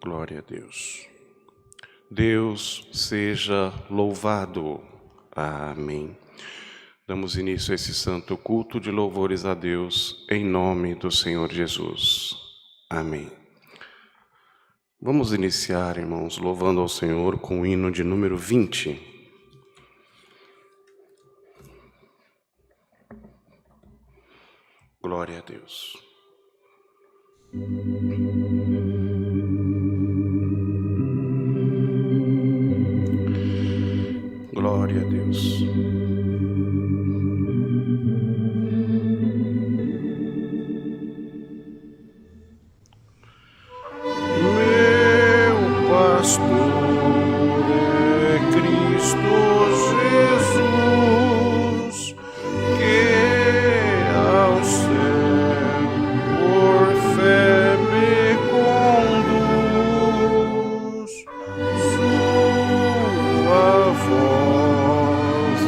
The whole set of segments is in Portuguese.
Glória a Deus. Deus seja louvado. Amém. Damos início a esse santo culto de louvores a Deus, em nome do Senhor Jesus. Amém. Vamos iniciar, irmãos, louvando ao Senhor com o hino de número 20. Glória a Deus. Glória a Deus. Meu pastor é Cristo Jesus, que ao céu por fé me conduz. Sua voz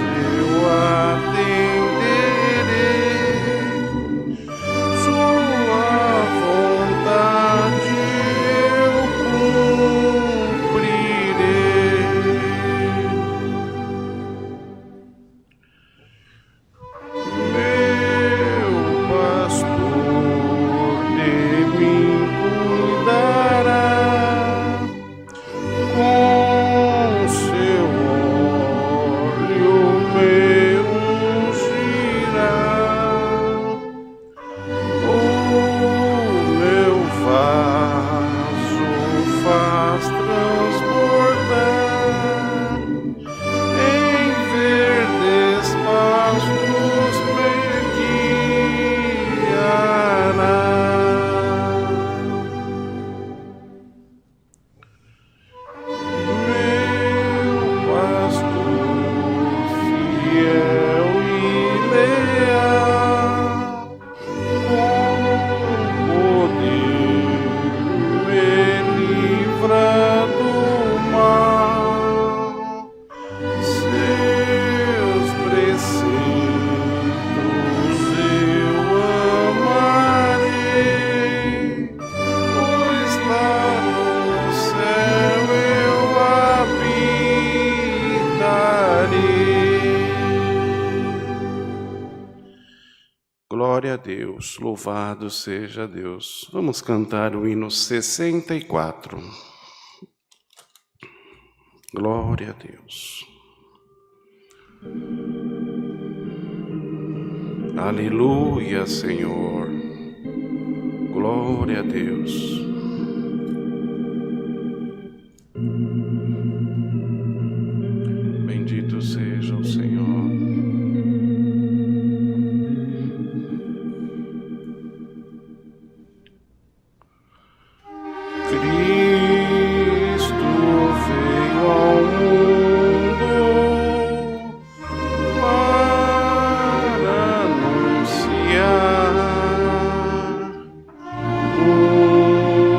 Glória a Deus, louvado seja Deus. Vamos cantar o hino 64. Glória a Deus. Aleluia, Senhor. Glória a Deus. Bendito seja o Senhor. Cristo veio ao mundo para anunciar o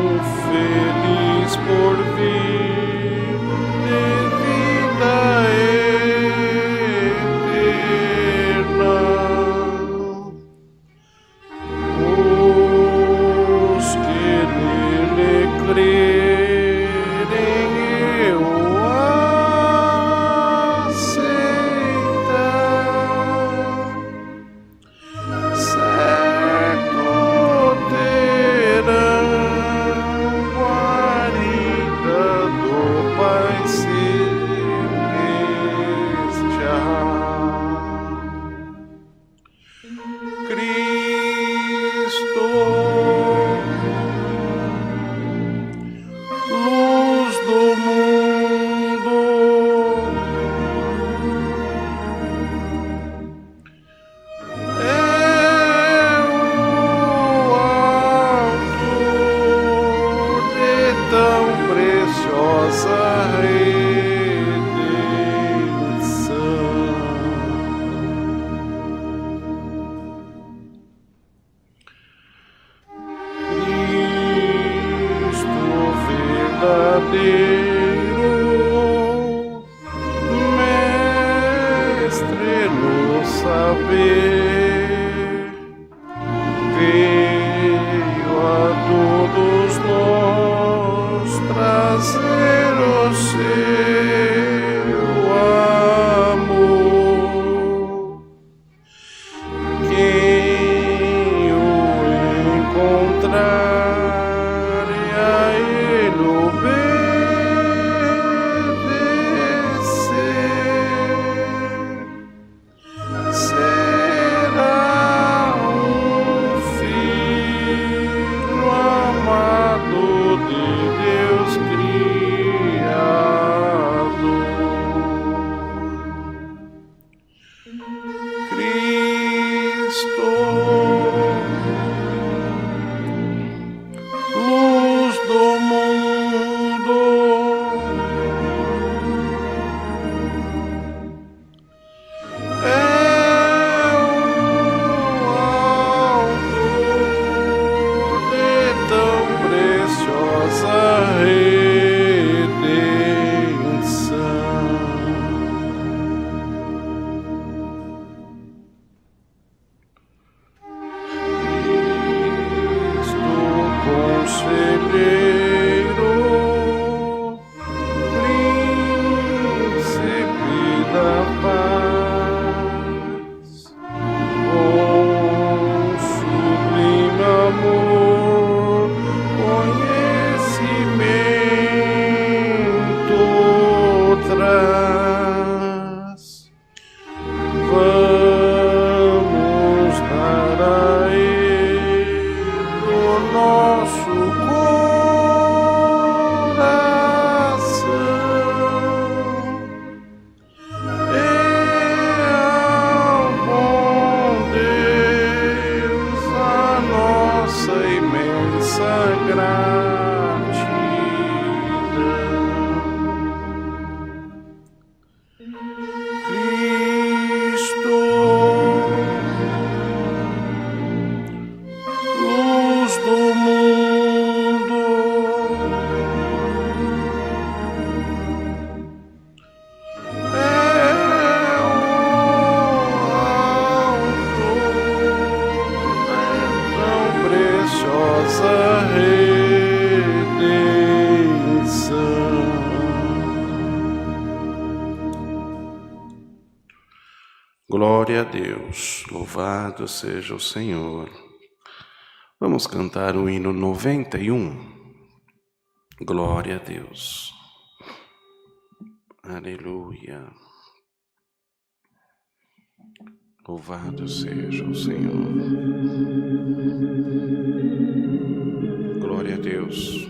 Glória a Deus, louvado seja o Senhor. Vamos cantar o hino 91. Glória a Deus. Aleluia. Louvado seja o Senhor. Glória a Deus.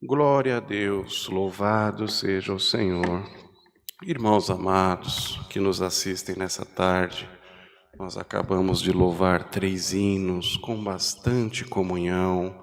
Glória a Deus, louvado seja o Senhor. Irmãos amados que nos assistem nessa tarde, nós acabamos de louvar 3 hinos com bastante comunhão.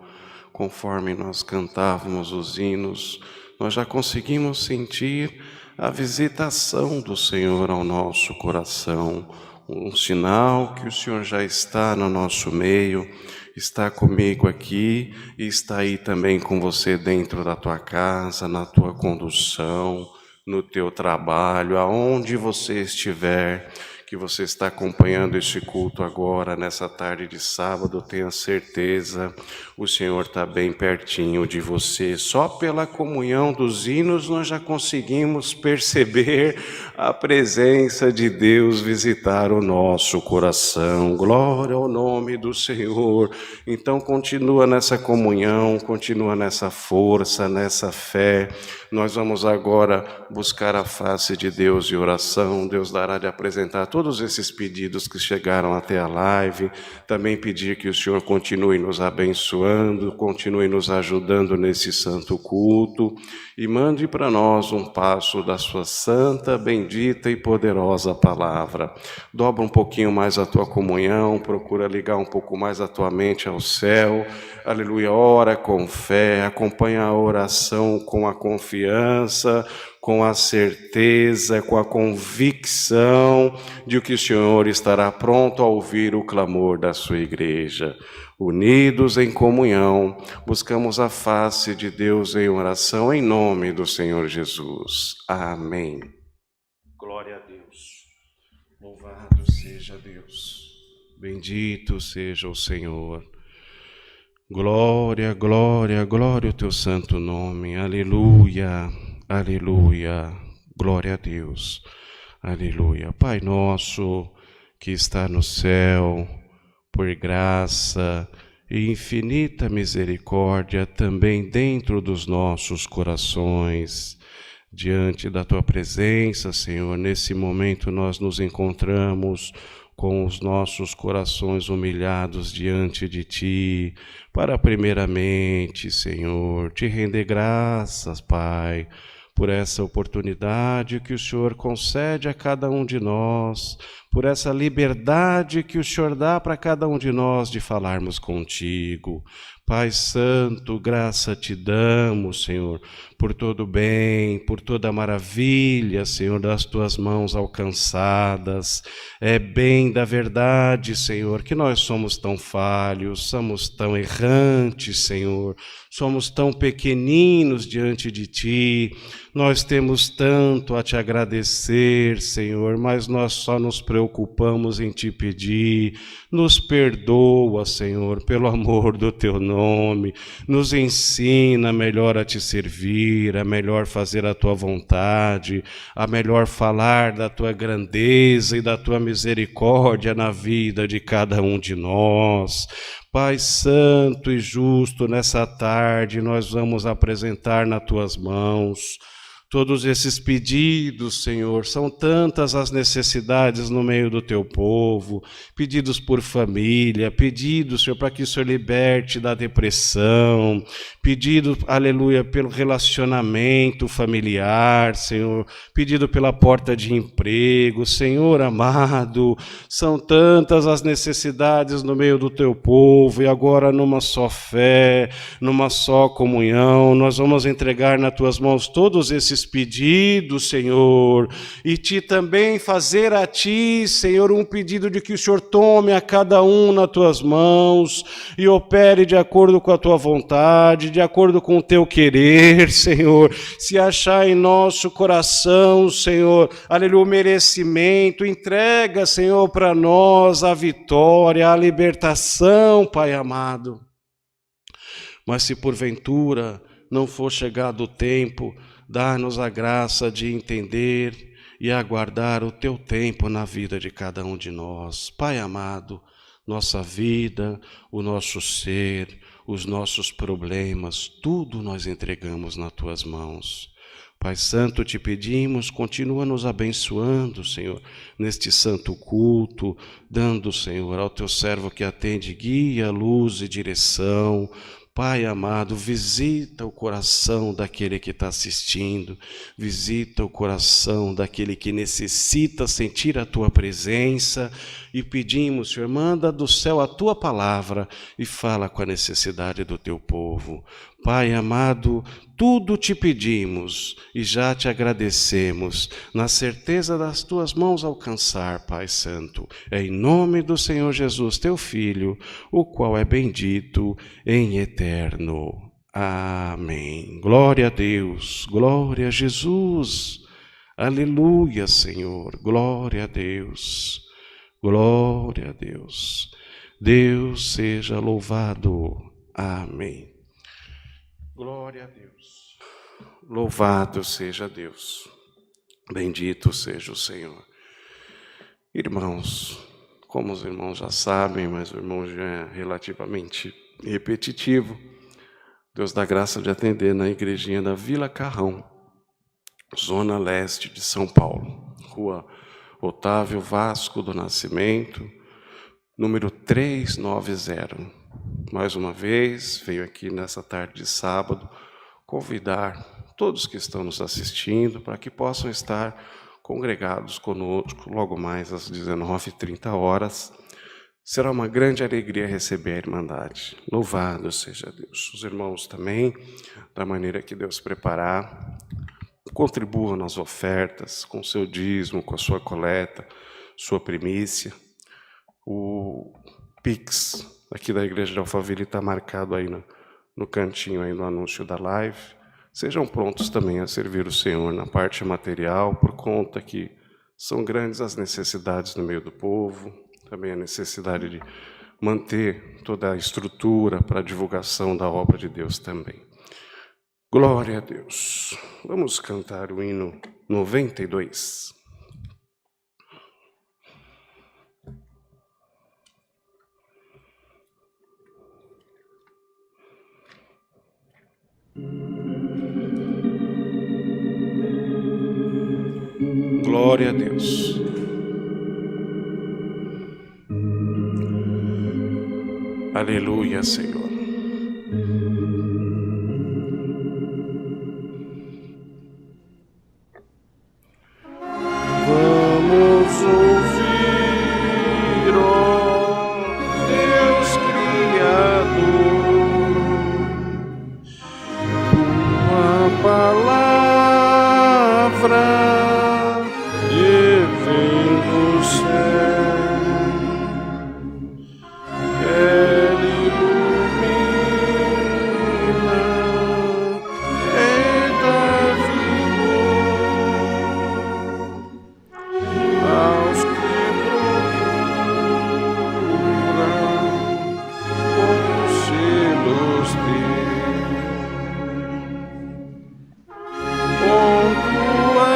Conforme nós cantávamos os hinos, nós já conseguimos sentir a visitação do Senhor ao nosso coração, um sinal que o Senhor já está no nosso meio, está comigo aqui e está aí também com você dentro da tua casa, na tua condução, no teu trabalho, aonde você estiver, que você está acompanhando este culto agora, nessa tarde de sábado, tenha certeza, o Senhor está bem pertinho de você. Só pela comunhão dos hinos nós já conseguimos perceber a presença de Deus visitar o nosso coração. Glória ao nome do Senhor. Então continua nessa comunhão, continua nessa força, nessa fé. Nós vamos agora buscar a face de Deus em oração. Deus dará de apresentar todas todos esses pedidos que chegaram até a live, também pedir que o Senhor continue nos abençoando, continue nos ajudando nesse santo culto e mande para nós um passo da sua santa, bendita e poderosa palavra. Dobra um pouquinho mais a tua comunhão, procura ligar um pouco mais a tua mente ao céu. Aleluia, ora com fé, acompanha a oração com a confiança, com a certeza, com a convicção de que o Senhor estará pronto a ouvir o clamor da sua igreja. Unidos em comunhão, buscamos a face de Deus em oração, em nome do Senhor Jesus. Amém. Glória a Deus. Louvado seja Deus. Bendito seja o Senhor. Glória, glória, glória ao teu santo nome. Aleluia, aleluia. Glória a Deus. Aleluia. Pai nosso que está no céu, por graça e infinita misericórdia também dentro dos nossos corações, diante da tua presença, Senhor, nesse momento nós nos encontramos com os nossos corações humilhados diante de Ti, para primeiramente, Senhor, Te render graças, Pai, por essa oportunidade que o Senhor concede a cada um de nós, por essa liberdade que o Senhor dá para cada um de nós de falarmos contigo. Pai Santo, graça te damos, Senhor, por todo o bem, por toda a maravilha, Senhor, das tuas mãos alcançadas. É bem da verdade, Senhor, que nós somos tão falhos, somos tão errantes, Senhor, somos tão pequeninos diante de Ti. Nós temos tanto a Te agradecer, Senhor, mas nós só nos preocupamos em Te pedir. Nos perdoa, Senhor, pelo amor do Teu nome. Nos ensina melhor a Te servir, a melhor fazer a Tua vontade, a melhor falar da Tua grandeza e da Tua misericórdia na vida de cada um de nós. Pai Santo e Justo, nessa tarde nós vamos apresentar nas Tuas mãos todos esses pedidos, Senhor. São tantas as necessidades no meio do Teu povo, pedidos por família, pedidos, Senhor, para que o Senhor liberte da depressão, pedido, aleluia, pelo relacionamento familiar, Senhor, pedido pela porta de emprego, Senhor amado, são tantas as necessidades no meio do Teu povo, e agora numa só fé, numa só comunhão, nós vamos entregar nas Tuas mãos todos esses pedidos, Senhor, e Te também fazer a Ti, Senhor, um pedido de que o Senhor tome a cada um nas Tuas mãos e opere de acordo com a Tua vontade, de acordo com o Teu querer, Senhor. Se achar em nosso coração, Senhor, aleluia, o merecimento, entrega, Senhor, para nós a vitória, a libertação, Pai amado. Mas se porventura não for chegado o tempo, dá-nos a graça de entender e aguardar o Teu tempo na vida de cada um de nós. Pai amado, nossa vida, o nosso ser, os nossos problemas, tudo nós entregamos nas Tuas mãos. Pai Santo, Te pedimos, continua nos abençoando, Senhor, neste santo culto, dando, Senhor, ao Teu servo que atende guia, luz e direção. Pai amado, visita o coração daquele que está assistindo, visita o coração daquele que necessita sentir a Tua presença, e pedimos, Senhor, manda do céu a Tua palavra e fala com a necessidade do Teu povo. Pai amado, tudo Te pedimos e já Te agradecemos, na certeza das Tuas mãos alcançar, Pai Santo, em nome do Senhor Jesus, Teu Filho, o qual é bendito em eterno. Amém. Glória a Deus, glória a Jesus, aleluia, Senhor, glória a Deus, glória a Deus. Deus seja louvado. Amém. Glória a Deus. Louvado seja Deus. Bendito seja o Senhor. Irmãos, como os irmãos já sabem, mas o irmão já é relativamente repetitivo, Deus dá graça de atender na igrejinha da Vila Carrão, zona leste de São Paulo, rua Otávio Vasco do Nascimento, número 390. Mais uma vez, veio aqui nessa tarde de sábado convidar todos que estão nos assistindo para que possam estar congregados conosco logo mais às 19h30. Será uma grande alegria receber a Irmandade. Louvado seja Deus. Os irmãos também, da maneira que Deus preparar, contribuam nas ofertas, com seu dízimo, com a sua coleta, sua primícia. O Pix aqui da Igreja de Alphaville está marcado aí no cantinho aí no anúncio da live. Sejam prontos também a servir o Senhor na parte material, por conta que são grandes as necessidades no meio do povo, também a necessidade de manter toda a estrutura para a divulgação da obra de Deus também. Glória a Deus. Vamos cantar o hino 92. Glória a Deus. Aleluia, Senhor. Vamos ouvir, ó Deus Criador, tua palavra que vem do céu. Ela ilumina e dá vigor aos que procuram conselhos teus. Com tua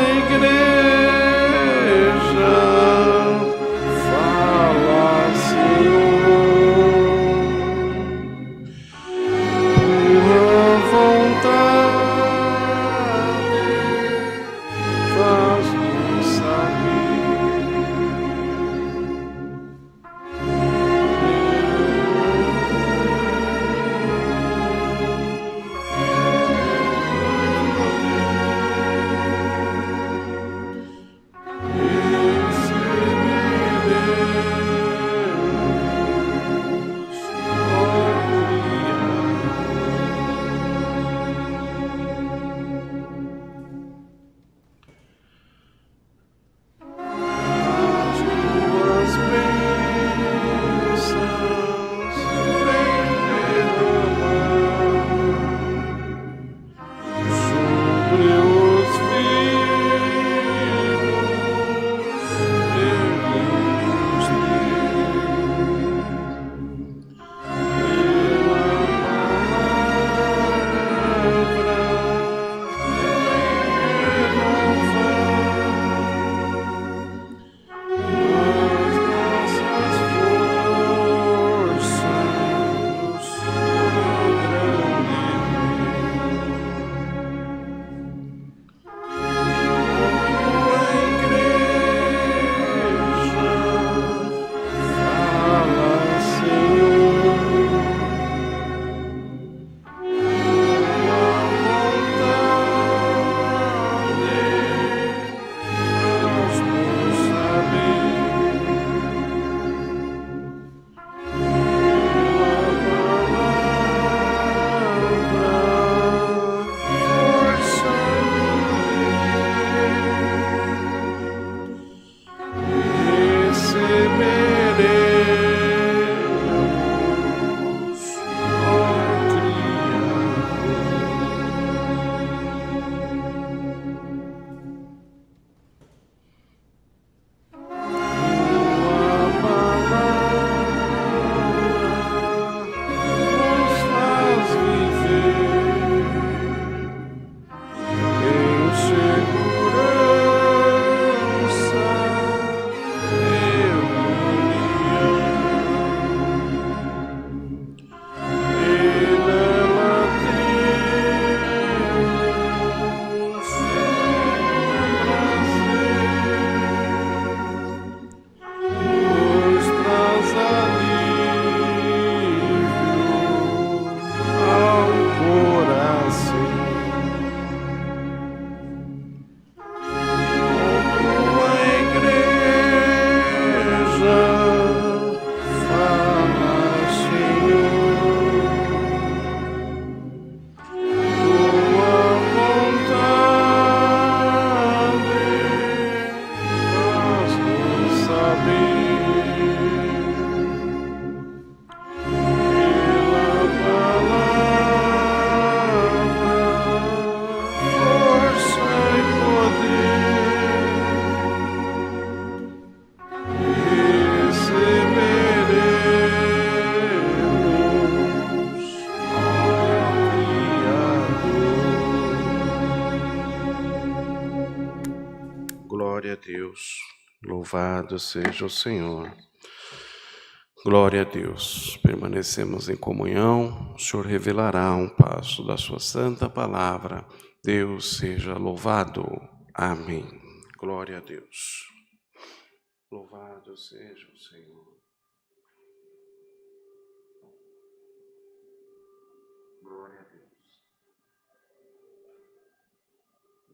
Glória a Deus. Louvado seja o Senhor. Glória a Deus. Permanecemos em comunhão. O Senhor revelará um passo da sua santa palavra. Deus seja louvado. Amém. Glória a Deus. Louvado seja o Senhor. Glória a Deus.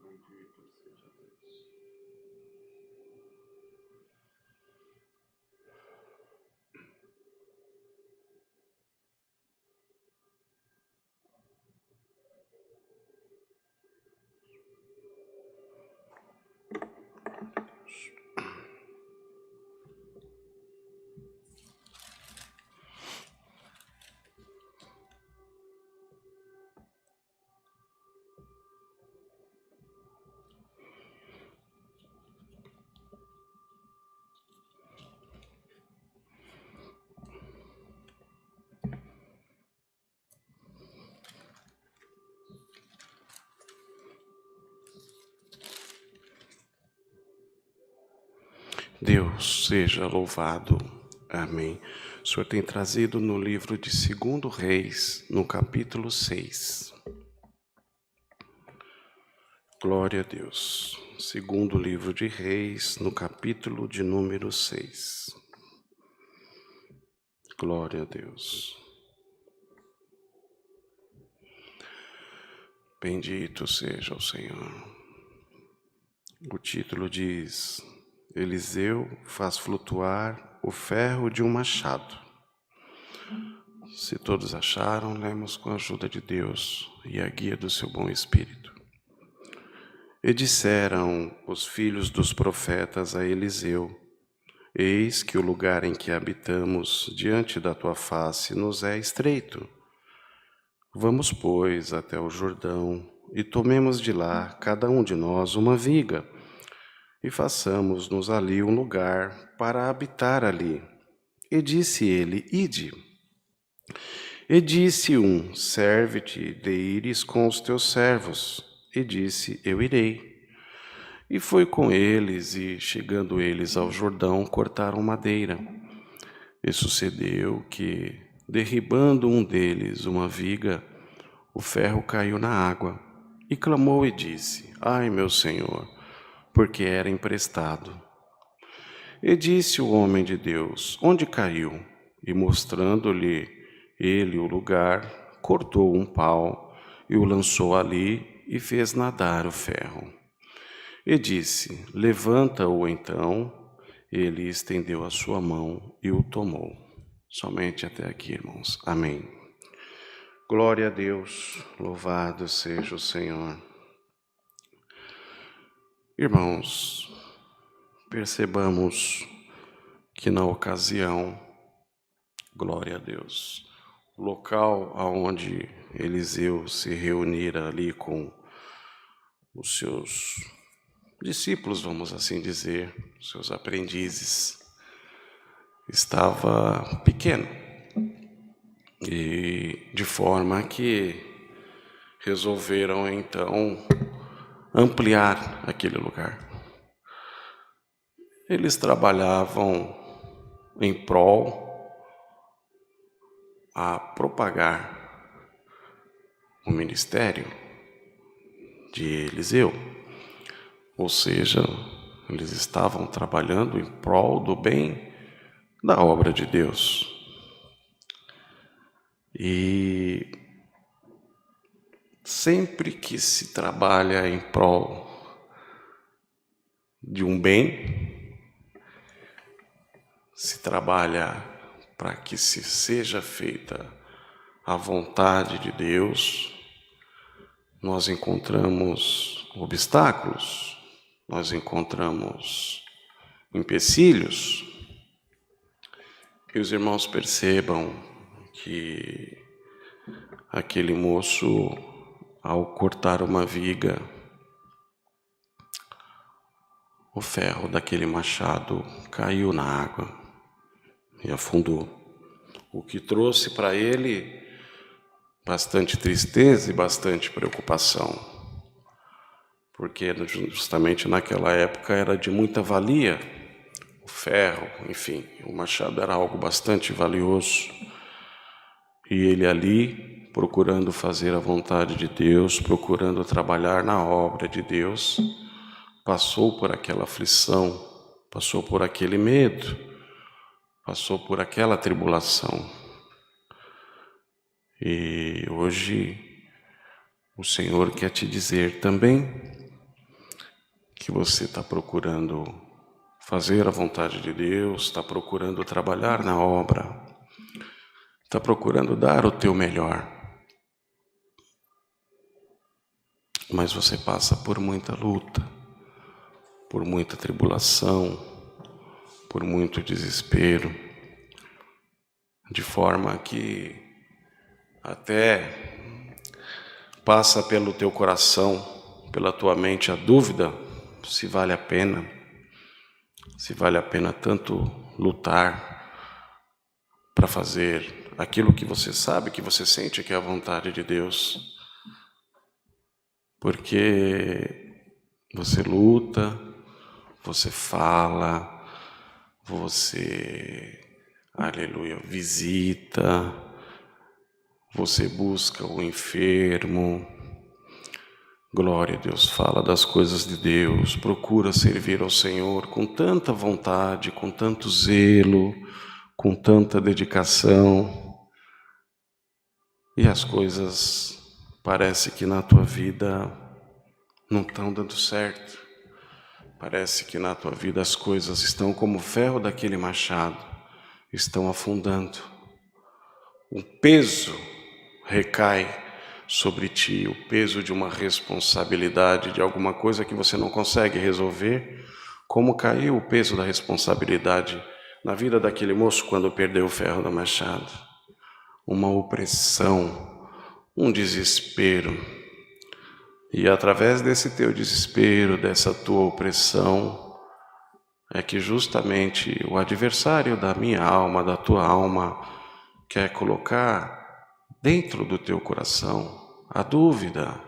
Bendito seja Deus. Deus seja louvado. Amém. O Senhor tem trazido no livro de 2 Reis, no capítulo 6. Glória a Deus. Segundo livro de Reis, no capítulo de número 6. Glória a Deus. Bendito seja o Senhor. O título diz: Eliseu faz flutuar o ferro de um machado. Se todos acharam, lemos com a ajuda de Deus e a guia do seu bom Espírito. E disseram os filhos dos profetas a Eliseu: Eis que o lugar em que habitamos diante da tua face nos é estreito. Vamos, pois, até o Jordão e tomemos de lá, cada um de nós, uma viga, e façamos-nos ali um lugar para habitar ali. E disse ele: Ide. E disse um: Serve-te de ires com os teus servos. E disse: Eu irei. E foi com eles, e chegando eles ao Jordão, cortaram madeira. E sucedeu que, derribando um deles uma viga, o ferro caiu na água, e clamou e disse: Ai, meu senhor, porque era emprestado. E disse o homem de Deus: Onde caiu? E mostrando-lhe ele o lugar, cortou um pau e o lançou ali e fez nadar o ferro. E disse: Levanta-o então. Ele estendeu a sua mão e o tomou. Somente até aqui, irmãos. Amém. Glória a Deus. Louvado seja o Senhor. Irmãos, percebamos que na ocasião, glória a Deus, o local aonde Eliseu se reunira ali com os seus discípulos, vamos assim dizer, seus aprendizes, estava pequeno, e de forma que resolveram então ampliar aquele lugar. Eles trabalhavam em prol a propagar o ministério de Eliseu. Ou seja, eles estavam trabalhando em prol do bem da obra de Deus. E sempre que se trabalha em prol de um bem, se trabalha para que se seja feita a vontade de Deus, nós encontramos obstáculos, nós encontramos empecilhos. Que os irmãos percebam que aquele moço, ao cortar uma viga, o ferro daquele machado caiu na água e afundou, o que trouxe para ele bastante tristeza e bastante preocupação, porque justamente naquela época era de muita valia, o ferro, enfim, o machado era algo bastante valioso. E ele ali, procurando fazer a vontade de Deus, procurando trabalhar na obra de Deus, passou por aquela aflição, passou por aquele medo, passou por aquela tribulação. E hoje o Senhor quer te dizer também que você está procurando fazer a vontade de Deus, está procurando trabalhar na obra, está procurando dar o teu melhor. Mas você passa por muita luta, por muita tribulação, por muito desespero, de forma que até passa pelo teu coração, pela tua mente a dúvida se vale a pena tanto lutar para fazer aquilo que você sabe, que você sente que é a vontade de Deus. Porque você luta, você fala, você, aleluia, visita, você busca o enfermo. Glória a Deus, fala das coisas de Deus, procura servir ao Senhor com tanta vontade, com tanto zelo, com tanta dedicação. E as coisas parece que na tua vida não estão dando certo. Parece que na tua vida as coisas estão como o ferro daquele machado, estão afundando. O peso recai sobre ti, o peso de uma responsabilidade, de alguma coisa que você não consegue resolver, como caiu o peso da responsabilidade na vida daquele moço quando perdeu o ferro do machado. Uma opressão, um desespero. E através desse teu desespero, dessa tua opressão, é que justamente o adversário da minha alma, da tua alma, quer colocar dentro do teu coração a dúvida,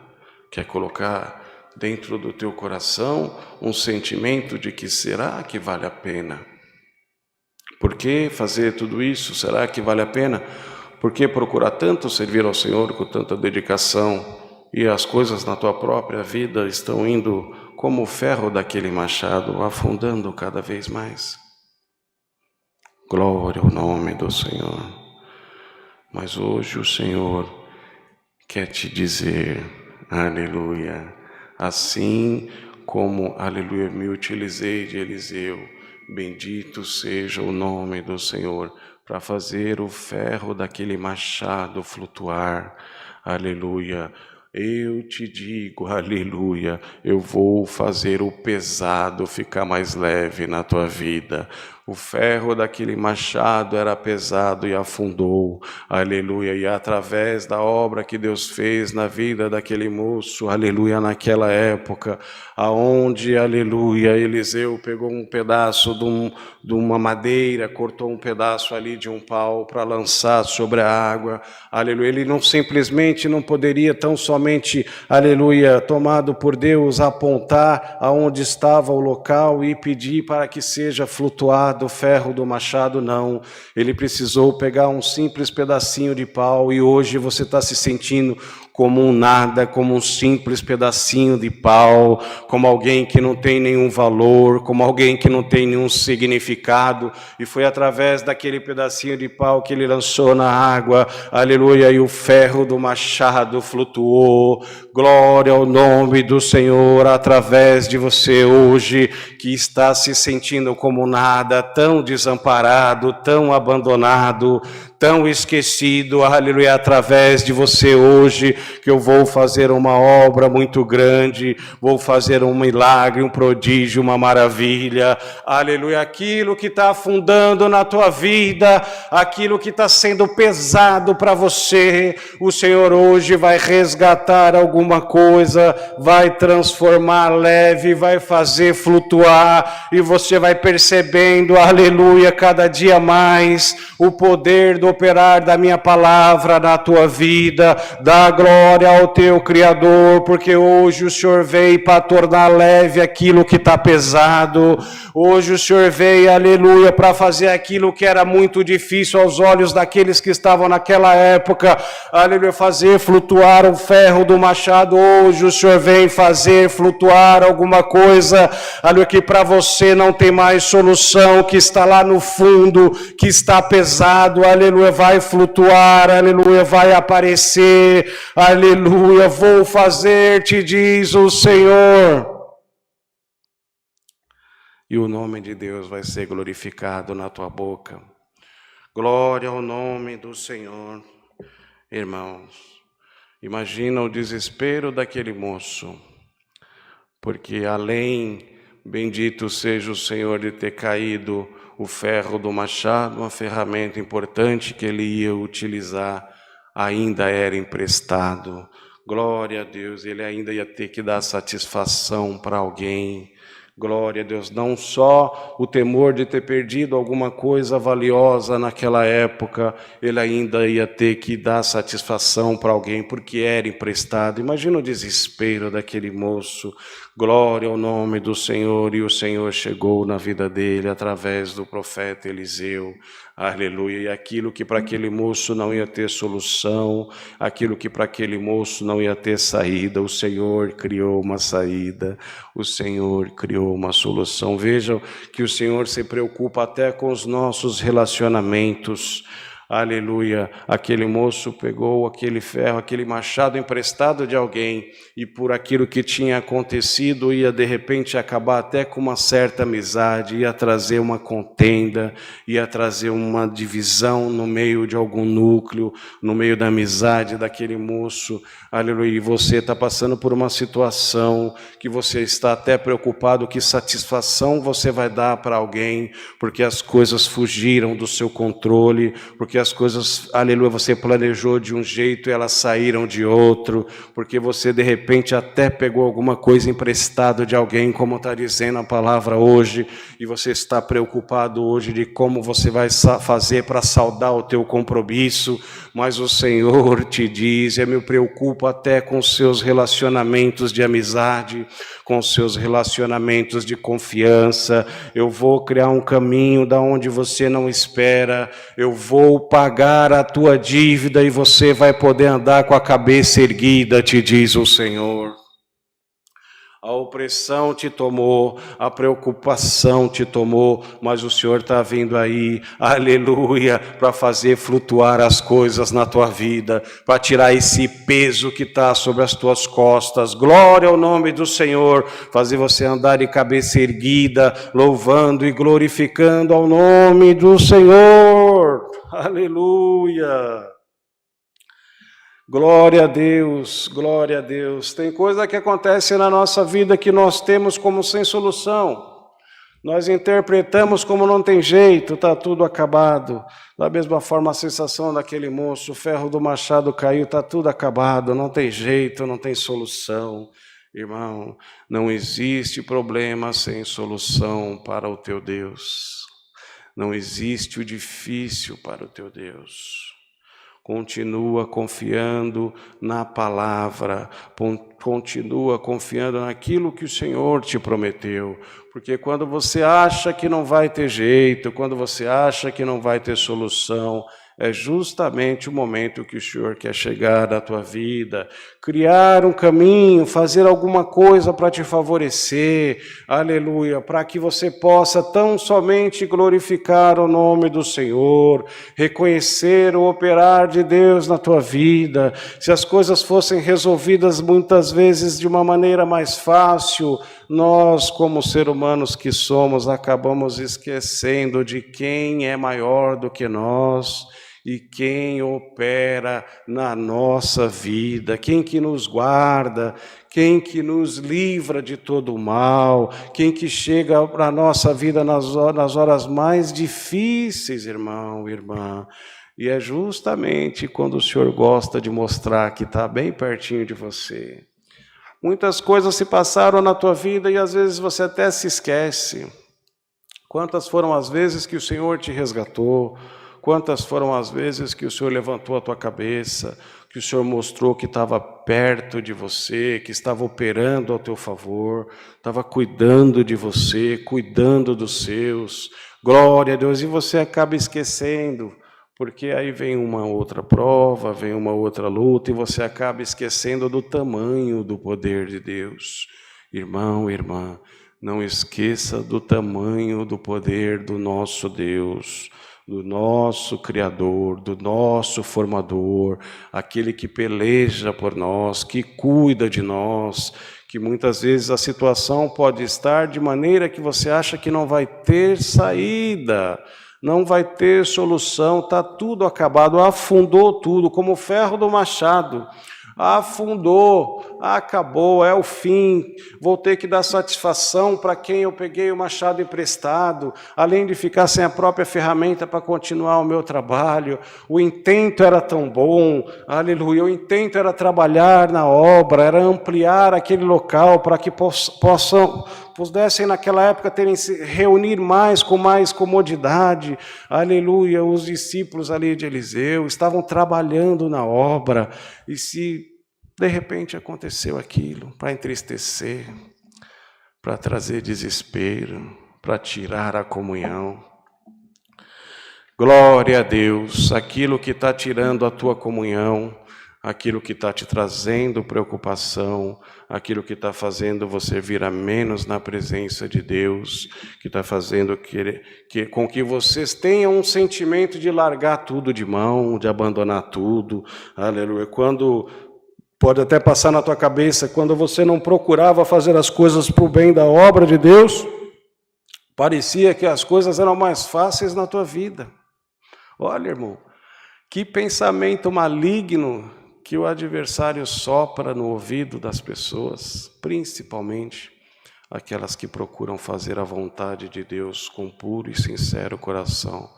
quer colocar dentro do teu coração um sentimento de que será que vale a pena? Por que fazer tudo isso? Será que vale a pena? Por que procurar tanto servir ao Senhor com tanta dedicação e as coisas na tua própria vida estão indo como o ferro daquele machado, afundando cada vez mais? Glória ao nome do Senhor. Mas hoje o Senhor quer te dizer, aleluia, assim como, aleluia, me utilizei de Eliseu, bendito seja o nome do Senhor, para fazer o ferro daquele machado flutuar, aleluia. Eu te digo, aleluia, eu vou fazer o pesado ficar mais leve na tua vida. O ferro daquele machado era pesado e afundou, aleluia, e através da obra que Deus fez na vida daquele moço, aleluia, naquela época, aonde, aleluia, Eliseu pegou um pedaço de uma madeira, cortou um pedaço ali de um pau para lançar sobre a água, aleluia, ele não simplesmente não poderia tão somente, aleluia, tomado por Deus, apontar aonde estava o local e pedir para que seja flutuado o ferro do machado, não. Ele precisou pegar um simples pedacinho de pau e hoje você está se sentindo como um nada, como um simples pedacinho de pau, como alguém que não tem nenhum valor, como alguém que não tem nenhum significado, e foi através daquele pedacinho de pau que ele lançou na água, aleluia, e o ferro do machado flutuou. Glória ao nome do Senhor, através de você hoje, que está se sentindo como nada, tão desamparado, tão abandonado, tão esquecido, aleluia, através de você hoje, que eu vou fazer uma obra muito grande, vou fazer um milagre, um prodígio, uma maravilha, aleluia, aquilo que está afundando na tua vida, aquilo que está sendo pesado para você, o Senhor hoje vai resgatar alguma coisa, vai transformar leve, vai fazer flutuar, e você vai percebendo, aleluia, cada dia mais, o poder do operar da minha palavra na tua vida. Dá glória ao teu Criador, porque hoje o Senhor veio para tornar leve aquilo que está pesado. Hoje o Senhor veio, aleluia, para fazer aquilo que era muito difícil aos olhos daqueles que estavam naquela época, aleluia, fazer flutuar o ferro do machado. Hoje o Senhor vem fazer flutuar alguma coisa, aleluia, que para você não tem mais solução, que está lá no fundo, que está pesado, aleluia, vai flutuar, aleluia, vai aparecer, aleluia, vou fazer, te diz o Senhor. E o nome de Deus vai ser glorificado na tua boca. Glória ao nome do Senhor. Irmãos, imagina o desespero daquele moço, porque além, bendito seja o Senhor, de ter caído o ferro do machado, uma ferramenta importante que ele ia utilizar, ainda era emprestado. Glória a Deus, ele ainda ia ter que dar satisfação para alguém. Glória a Deus, não só o temor de ter perdido alguma coisa valiosa naquela época, ele ainda ia ter que dar satisfação para alguém, porque era emprestado. Imagina o desespero daquele moço. Glória ao nome do Senhor, e o Senhor chegou na vida dele através do profeta Eliseu. Aleluia, e aquilo que para aquele moço não ia ter solução, aquilo que para aquele moço não ia ter saída, o Senhor criou uma saída, o Senhor criou uma solução. Vejam que o Senhor se preocupa até com os nossos relacionamentos. Aleluia, aquele moço pegou aquele ferro, aquele machado emprestado de alguém, e por aquilo que tinha acontecido ia de repente acabar até com uma certa amizade, ia trazer uma contenda, ia trazer uma divisão no meio de algum núcleo, no meio da amizade daquele moço. Aleluia, e você está passando por uma situação que você está até preocupado que satisfação você vai dar para alguém, porque as coisas fugiram do seu controle, porque as coisas, aleluia, você planejou de um jeito e elas saíram de outro, porque você de repente até pegou alguma coisa emprestada de alguém, como está dizendo a palavra hoje, e você está preocupado hoje de como você vai fazer para saldar o teu compromisso, mas o Senhor te diz: eu me preocupo até com os seus relacionamentos de amizade, com os seus relacionamentos de confiança. Eu vou criar um caminho da onde você não espera, eu vou pagar a tua dívida e você vai poder andar com a cabeça erguida, te diz o Senhor. A opressão te tomou, a preocupação te tomou, mas o Senhor está vindo aí, aleluia, para fazer flutuar as coisas na tua vida, para tirar esse peso que está sobre as tuas costas. Glória ao nome do Senhor, fazer você andar de cabeça erguida, louvando e glorificando ao nome do Senhor. Aleluia. Glória a Deus, glória a Deus. Tem coisa que acontece na nossa vida que nós temos como sem solução. Nós interpretamos como não tem jeito, está tudo acabado. Da mesma forma a sensação daquele moço, o ferro do machado caiu, está tudo acabado, não tem jeito, não tem solução. Irmão, não existe problema sem solução para o teu Deus. Não existe o difícil para o teu Deus. Continua confiando na palavra, continua confiando naquilo que o Senhor te prometeu, porque quando você acha que não vai ter jeito, quando você acha que não vai ter solução, é justamente o momento que o Senhor quer chegar na tua vida, criar um caminho, fazer alguma coisa para te favorecer, aleluia, para que você possa tão somente glorificar o nome do Senhor, reconhecer o operar de Deus na tua vida. Se as coisas fossem resolvidas muitas vezes de uma maneira mais fácil, nós, como seres humanos que somos, acabamos esquecendo de quem é maior do que nós e quem opera na nossa vida, quem que nos guarda, quem que nos livra de todo o mal, quem que chega para a nossa vida nas horas mais difíceis, irmão, irmã. E é justamente quando o Senhor gosta de mostrar que está bem pertinho de você. Muitas coisas se passaram na tua vida e às vezes você até se esquece. Quantas foram as vezes que o Senhor te resgatou? Quantas foram as vezes que o Senhor levantou a tua cabeça, que o Senhor mostrou que estava perto de você, que estava operando ao teu favor, estava cuidando de você, cuidando dos seus. Glória a Deus, e você acaba esquecendo, porque aí vem uma outra prova, vem uma outra luta, e você acaba esquecendo do tamanho do poder de Deus. Irmão, irmã, não esqueça do tamanho do poder do nosso Deus, do nosso Criador, do nosso Formador, aquele que peleja por nós, que cuida de nós, que muitas vezes a situação pode estar de maneira que você acha que não vai ter saída, não vai ter solução, está tudo acabado, afundou tudo, como o ferro do machado. Afundou, acabou, é o fim, vou ter que dar satisfação para quem eu peguei o machado emprestado, além de ficar sem a própria ferramenta para continuar o meu trabalho. O intento era tão bom, aleluia, o intento era trabalhar na obra, era ampliar aquele local para que pudessem naquela época reunir mais, com mais comodidade, aleluia. Os discípulos ali de Eliseu estavam trabalhando na obra, e se de repente aconteceu aquilo, para entristecer, para trazer desespero, para tirar a comunhão. Glória a Deus, aquilo que está tirando a tua comunhão, aquilo que está te trazendo preocupação, aquilo que está fazendo você vir a menos na presença de Deus, que está fazendo com que vocês tenham um sentimento de largar tudo de mão, de abandonar tudo, aleluia. Quando pode até passar na tua cabeça, quando você não procurava fazer as coisas para o bem da obra de Deus, parecia que as coisas eram mais fáceis na tua vida. Olha, irmão, que pensamento maligno que o adversário sopra no ouvido das pessoas, principalmente aquelas que procuram fazer a vontade de Deus com puro e sincero coração.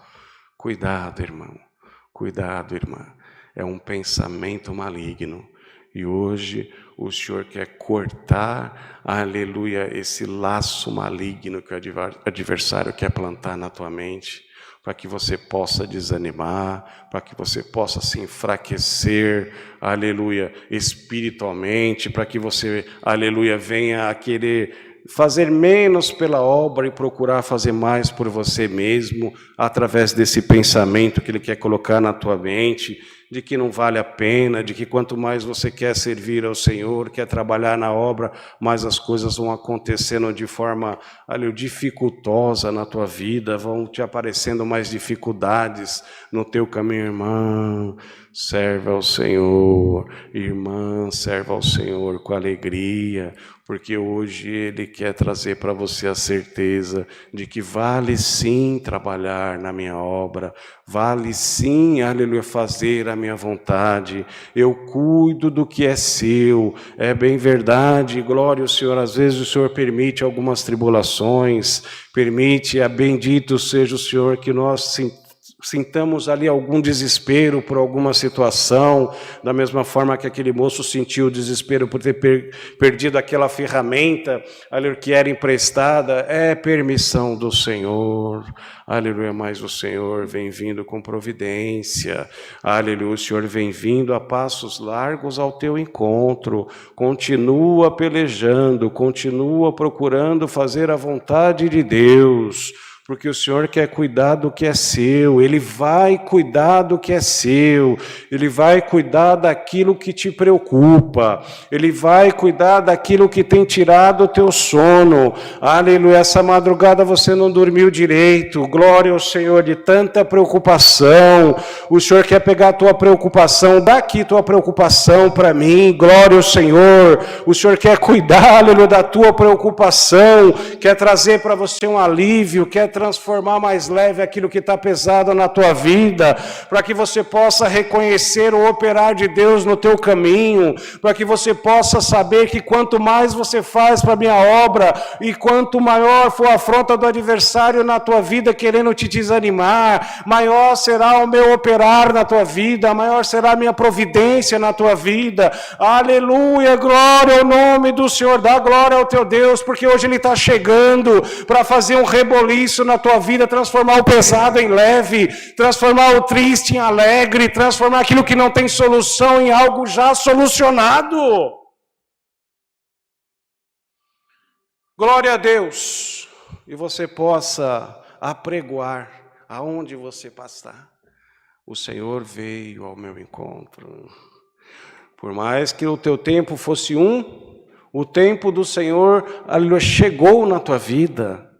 Cuidado, irmão, cuidado, irmã, é um pensamento maligno. E hoje o Senhor quer cortar, aleluia, esse laço maligno que o adversário quer plantar na tua mente, para que você possa desanimar, para que você possa se enfraquecer, aleluia, espiritualmente, para que você, aleluia, venha a querer fazer menos pela obra e procurar fazer mais por você mesmo, através desse pensamento que Ele quer colocar na tua mente, de que não vale a pena, de que quanto mais você quer servir ao Senhor, quer trabalhar na obra, mais as coisas vão acontecendo de forma, dificultosa na tua vida, vão te aparecendo mais dificuldades no teu caminho. Irmão, serve ao Senhor, irmã, serve ao Senhor com alegria, porque hoje Ele quer trazer para você a certeza de que vale sim trabalhar na minha obra, vale sim, aleluia, fazer a minha vontade, eu cuido do que é seu, é bem verdade, glória ao Senhor. Às vezes o Senhor permite algumas tribulações, permite, bendito seja o Senhor, que nós sintamos ali algum desespero por alguma situação, da mesma forma que aquele moço sentiu desespero por ter perdido aquela ferramenta, aleluia, que era emprestada. É permissão do Senhor, aleluia, mas o Senhor vem vindo com providência, aleluia, o Senhor vem vindo a passos largos ao teu encontro, continua pelejando, continua procurando fazer a vontade de Deus, porque o Senhor quer cuidar do que é seu, Ele vai cuidar do que é seu, Ele vai cuidar daquilo que te preocupa, Ele vai cuidar daquilo que tem tirado o teu sono. Aleluia, essa madrugada você não dormiu direito, glória ao Senhor, de tanta preocupação. O Senhor quer pegar a tua preocupação, dá aqui tua preocupação para mim, glória ao Senhor. O Senhor quer cuidar, aleluia, da tua preocupação, quer trazer para você um alívio, quer transformar mais leve aquilo que está pesado na tua vida, para que você possa reconhecer o operar de Deus no teu caminho, para que você possa saber que quanto mais você faz para a minha obra, e quanto maior for a afronta do adversário na tua vida querendo te desanimar, maior será o meu operar na tua vida, maior será a minha providência na tua vida. Aleluia, glória ao nome do Senhor, dá glória ao teu Deus, porque hoje Ele está chegando para fazer um reboliço isso na tua vida, transformar o pesado em leve, transformar o triste em alegre, transformar aquilo que não tem solução em algo já solucionado. Glória a Deus. E você possa apregoar aonde você passar. O Senhor veio ao meu encontro. Por mais que o teu tempo fosse o tempo do Senhor, aleluia, chegou na tua vida.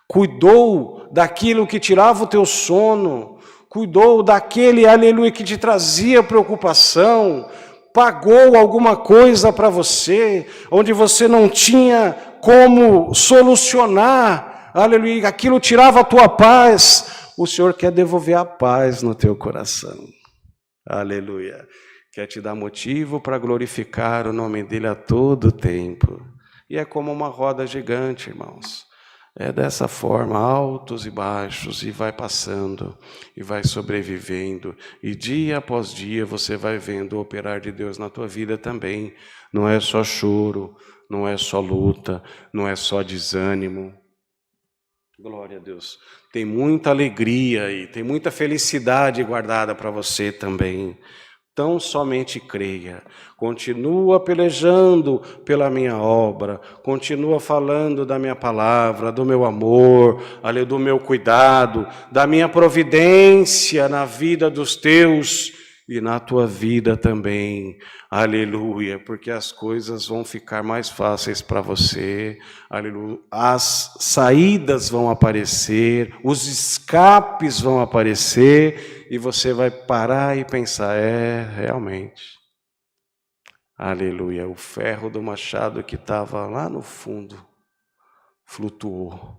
Cuidou daquilo que tirava o teu sono. Cuidou daquele, aleluia, que te trazia preocupação. Pagou alguma coisa para você, onde você não tinha como solucionar. Aleluia, aquilo tirava a tua paz. O Senhor quer devolver a paz no teu coração. Aleluia. Quer te dar motivo para glorificar o nome dele a todo tempo. E é como uma roda gigante, irmãos. É dessa forma, altos e baixos, e vai passando, e vai sobrevivendo. E dia após dia você vai vendo o operar de Deus na tua vida também. Não é só choro, não é só luta, não é só desânimo. Glória a Deus. Tem muita alegria aí, tem muita felicidade guardada para você também. Então somente creia, continua pelejando pela minha obra, continua falando da minha palavra, do meu amor, do meu cuidado, da minha providência na vida dos teus e na tua vida também. Aleluia, porque as coisas vão ficar mais fáceis para você. Aleluia, as saídas vão aparecer, os escapes vão aparecer. E você vai parar e pensar, realmente. Aleluia, o ferro do machado que estava lá no fundo, flutuou.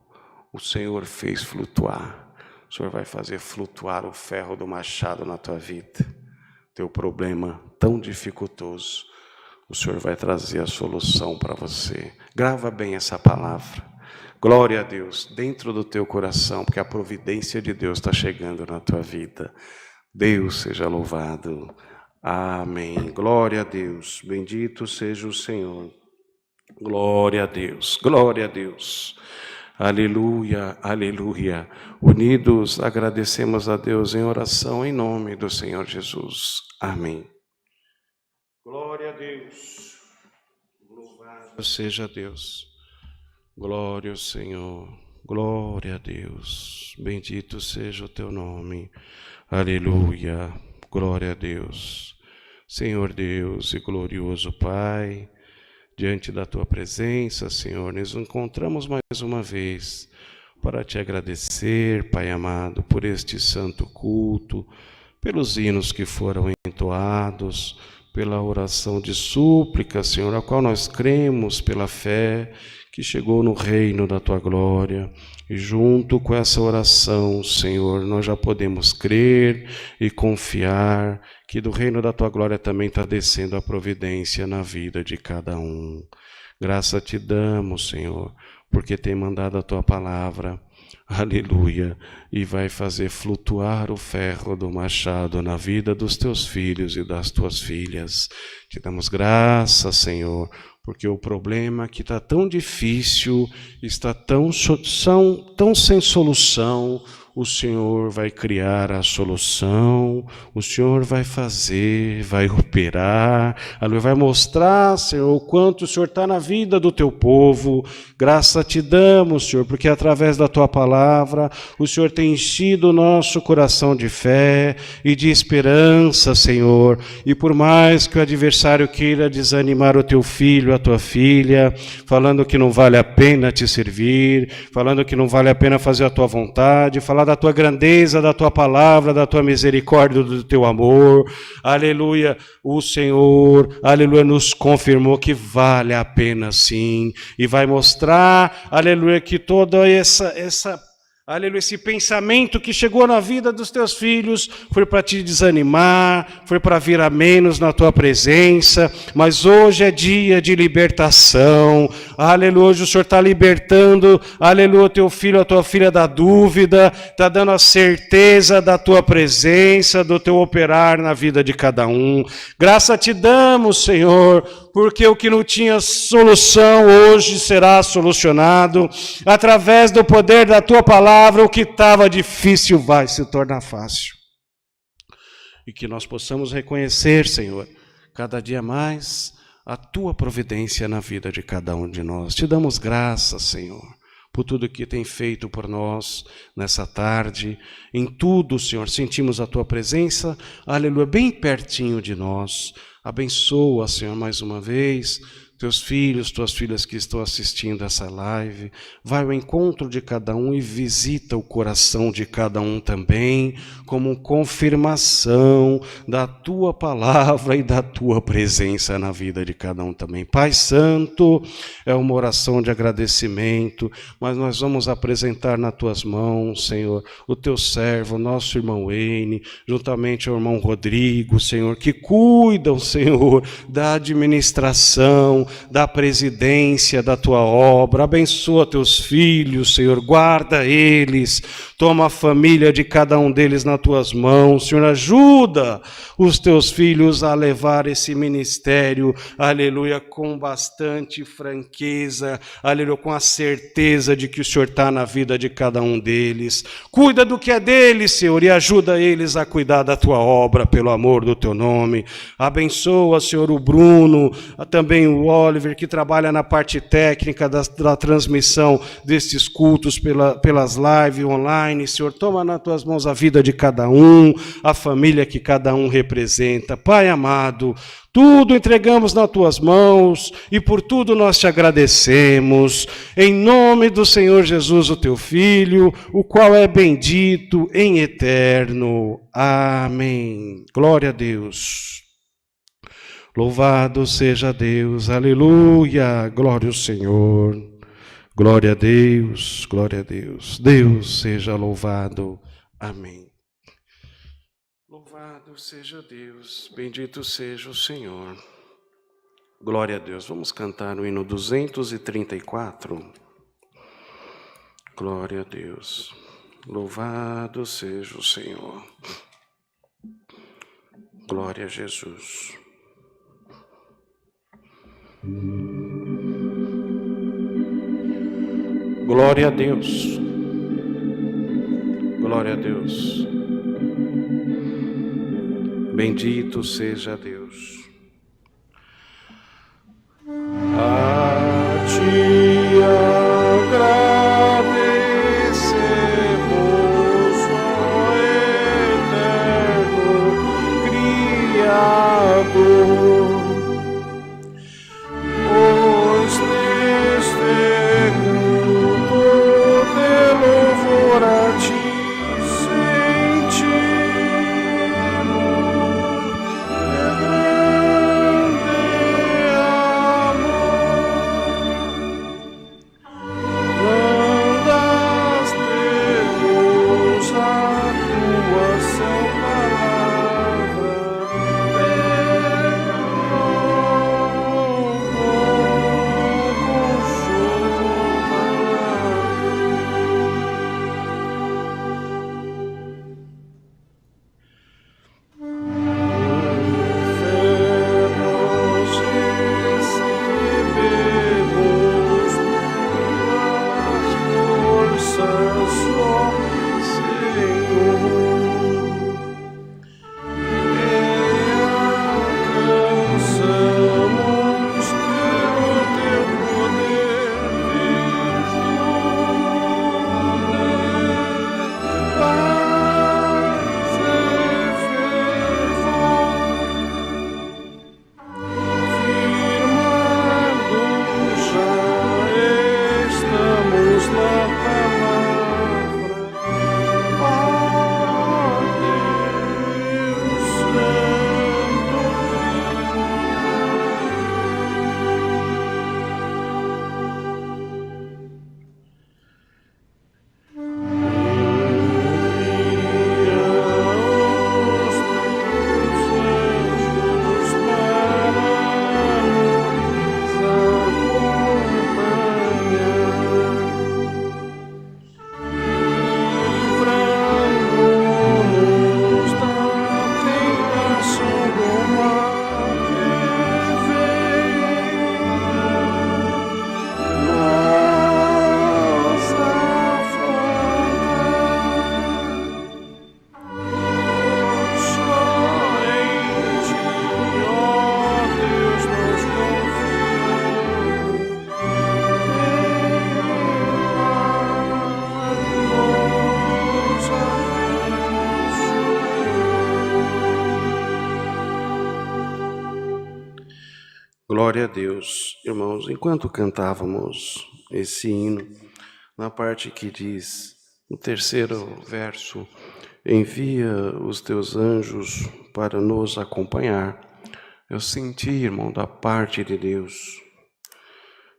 O Senhor fez flutuar. O Senhor vai fazer flutuar o ferro do machado na tua vida. Teu problema tão dificultoso, o Senhor vai trazer a solução para você. Grava bem essa palavra. Glória a Deus, dentro do teu coração, porque a providência de Deus está chegando na tua vida. Deus seja louvado. Amém. Glória a Deus. Bendito seja o Senhor. Glória a Deus. Glória a Deus. Aleluia, aleluia. Unidos, agradecemos a Deus em oração em nome do Senhor Jesus. Amém. Glória a Deus. Louvado seja Deus. Glória ao Senhor, glória a Deus, bendito seja o teu nome, aleluia, glória a Deus. Senhor Deus e glorioso Pai, diante da tua presença, Senhor, nos encontramos mais uma vez para te agradecer, Pai amado, por este santo culto, pelos hinos que foram entoados, pela oração de súplica, Senhor, a qual nós cremos pela fé, que chegou no reino da tua glória, e junto com essa oração, Senhor, nós já podemos crer e confiar que do reino da tua glória também está descendo a providência na vida de cada um. Graça te damos, Senhor, porque tem mandado a tua palavra, aleluia, e vai fazer flutuar o ferro do machado na vida dos teus filhos e das tuas filhas. Te damos graça, Senhor, porque o problema que está tão difícil, está tão sem solução, o Senhor vai criar a solução, o Senhor vai fazer, vai operar, vai mostrar, Senhor, o quanto o Senhor está na vida do teu povo. Graça te damos, Senhor, porque através da tua palavra, o Senhor tem enchido o nosso coração de fé e de esperança, Senhor. E por mais que o adversário queira desanimar o teu filho, a tua filha, falando que não vale a pena te servir, falando que não vale a pena fazer a tua vontade, falar da tua grandeza, da tua palavra, da tua misericórdia, do teu amor, aleluia, o Senhor, aleluia, nos confirmou que vale a pena sim, e vai mostrar, aleluia, que toda aleluia, esse pensamento que chegou na vida dos teus filhos foi para te desanimar, foi para vir a menos na tua presença, mas hoje é dia de libertação, aleluia, hoje o Senhor está libertando, aleluia, o teu filho, a tua filha da dúvida, está dando a certeza da tua presença, do teu operar na vida de cada um. Graça te damos, Senhor, porque o que não tinha solução hoje será solucionado. Através do poder da tua palavra, o que estava difícil vai se tornar fácil. E que nós possamos reconhecer, Senhor, cada dia mais a tua providência na vida de cada um de nós. Te damos graças, Senhor, por tudo que tem feito por nós nessa tarde. Em tudo, Senhor, sentimos a tua presença, aleluia, bem pertinho de nós. Abençoa, Senhor, mais uma vez, teus filhos, tuas filhas que estão assistindo essa live. Vai ao encontro de cada um e visita o coração de cada um também, como confirmação da tua palavra e da tua presença na vida de cada um também. Pai Santo, é uma oração de agradecimento, mas nós vamos apresentar nas tuas mãos, Senhor, o teu servo, nosso irmão Wayne, juntamente ao irmão Rodrigo, Senhor, que cuidam, Senhor, da administração, da presidência da tua obra. Abençoa teus filhos, Senhor, guarda eles, toma a família de cada um deles nas tuas mãos, Senhor, ajuda os teus filhos a levar esse ministério, aleluia, com bastante franqueza, aleluia, com a certeza de que o Senhor está na vida de cada um deles. Cuida do que é deles, Senhor, e ajuda eles a cuidar da tua obra, pelo amor do teu nome. Abençoa, Senhor, o Bruno, também o Oliver, que trabalha na parte técnica da transmissão destes cultos pelas lives online. Senhor, toma nas tuas mãos a vida de cada um, a família que cada um representa. Pai amado, tudo entregamos nas tuas mãos e por tudo nós te agradecemos. Em nome do Senhor Jesus, o teu Filho, o qual é bendito em eterno. Amém. Glória a Deus. Louvado seja Deus, aleluia, glória ao Senhor, glória a Deus, glória a Deus, Deus seja louvado, amém. Louvado seja Deus, bendito seja o Senhor. Glória a Deus, vamos cantar o hino 234. Glória a Deus, louvado seja o Senhor. Glória a Jesus. Glória a Deus, glória a Deus, bendito seja Deus. A ti agradecemos, ó eterno Criador. Sentimos Glória a Deus. Irmãos, enquanto cantávamos esse hino, na parte que diz, no terceiro verso, envia os teus anjos para nos acompanhar, eu senti, irmão, da parte de Deus,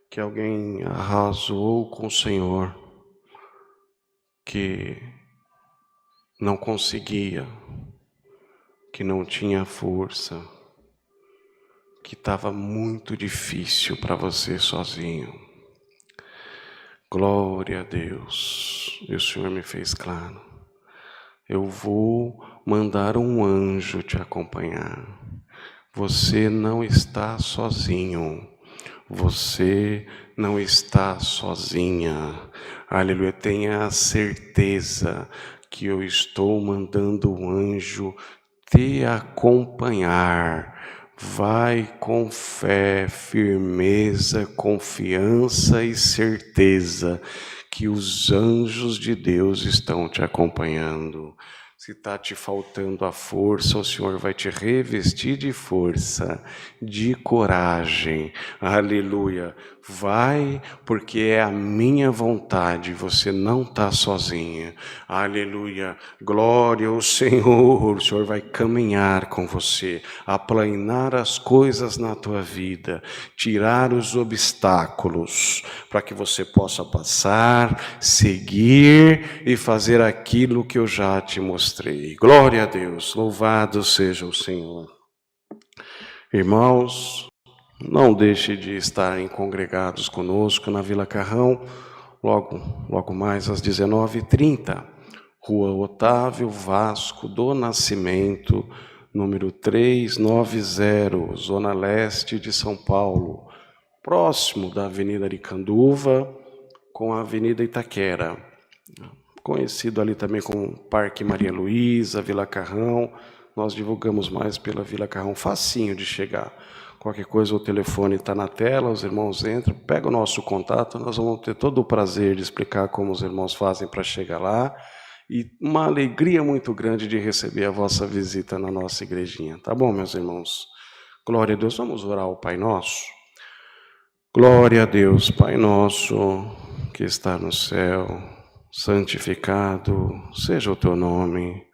que alguém arrasou com o Senhor, que não conseguia, que não tinha força, que estava muito difícil para você sozinho. Glória a Deus. E o Senhor me fez claro. Eu vou mandar um anjo te acompanhar. Você não está sozinho. Você não está sozinha. Aleluia. Tenha a certeza que eu estou mandando um anjo te acompanhar. Vai com fé, firmeza, confiança e certeza que os anjos de Deus estão te acompanhando. Se está te faltando a força, o Senhor vai te revestir de força, de coragem. Aleluia. Vai, porque é a minha vontade, você não está sozinha. Aleluia. Glória ao Senhor. O Senhor vai caminhar com você, aplanar as coisas na tua vida, tirar os obstáculos, para que você possa passar, seguir e fazer aquilo que eu já te mostrei. Glória a Deus. Louvado seja o Senhor. Irmãos, não deixe de estarem congregados conosco na Vila Carrão, logo mais às 19h30, Rua Otávio Vasco do Nascimento, número 390, Zona Leste de São Paulo, próximo da Avenida Aricanduva com a Avenida Itaquera, conhecido ali também como Parque Maria Luísa, Vila Carrão. Nós divulgamos mais pela Vila Carrão, facinho de chegar. Qualquer coisa, o telefone está na tela, os irmãos entram, pegam o nosso contato, nós vamos ter todo o prazer de explicar como os irmãos fazem para chegar lá, e uma alegria muito grande de receber a vossa visita na nossa igrejinha. Tá bom, meus irmãos? Glória a Deus. Vamos orar ao Pai Nosso? Glória a Deus, Pai Nosso, que está no céu, santificado seja o teu nome.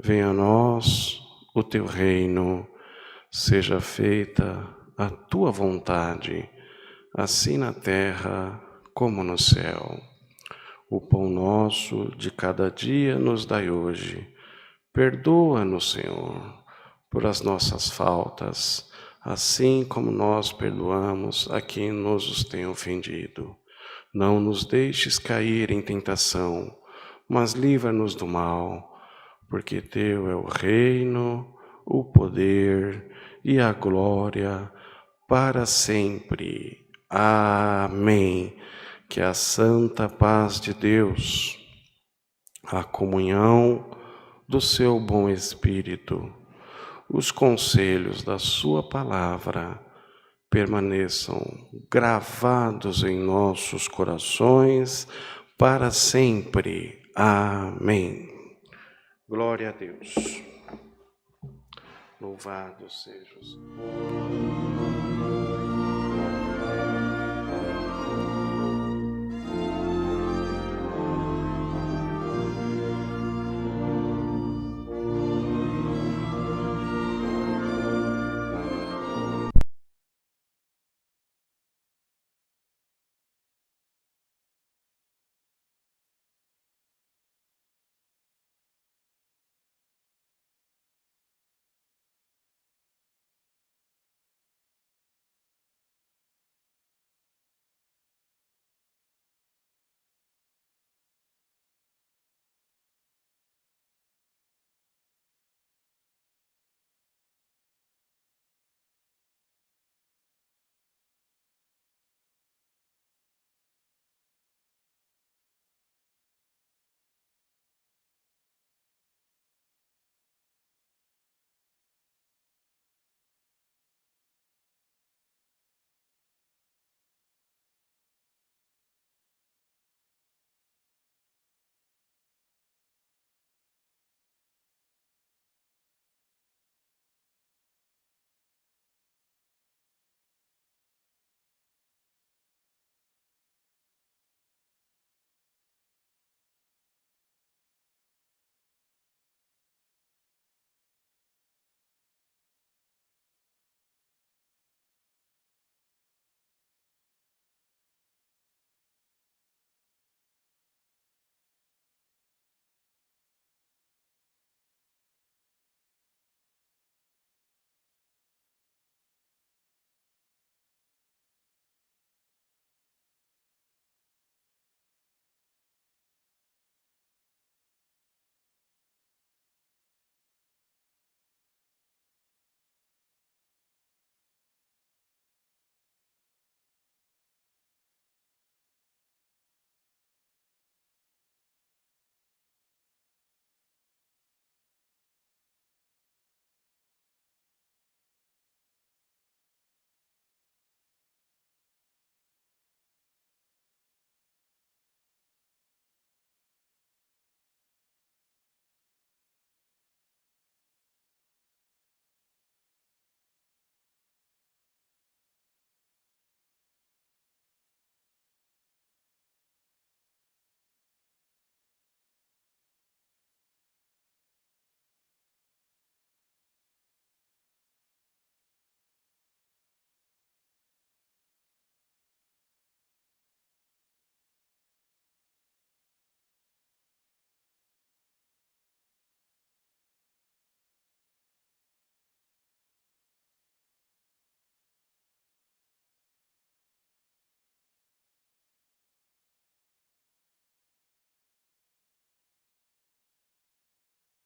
Venha a nós o teu reino, seja feita a tua vontade, assim na terra como no céu. O pão nosso de cada dia nos dai hoje. Perdoa-nos, Senhor, por as nossas faltas, assim como nós perdoamos a quem nos os tem ofendido. Não nos deixes cair em tentação, mas livra-nos do mal, porque teu é o reino, o poder e a glória para sempre. Amém. Que a santa paz de Deus, a comunhão do seu bom Espírito, os conselhos da sua palavra permaneçam gravados em nossos corações para sempre. Amém. Glória a Deus. Louvado seja o Senhor.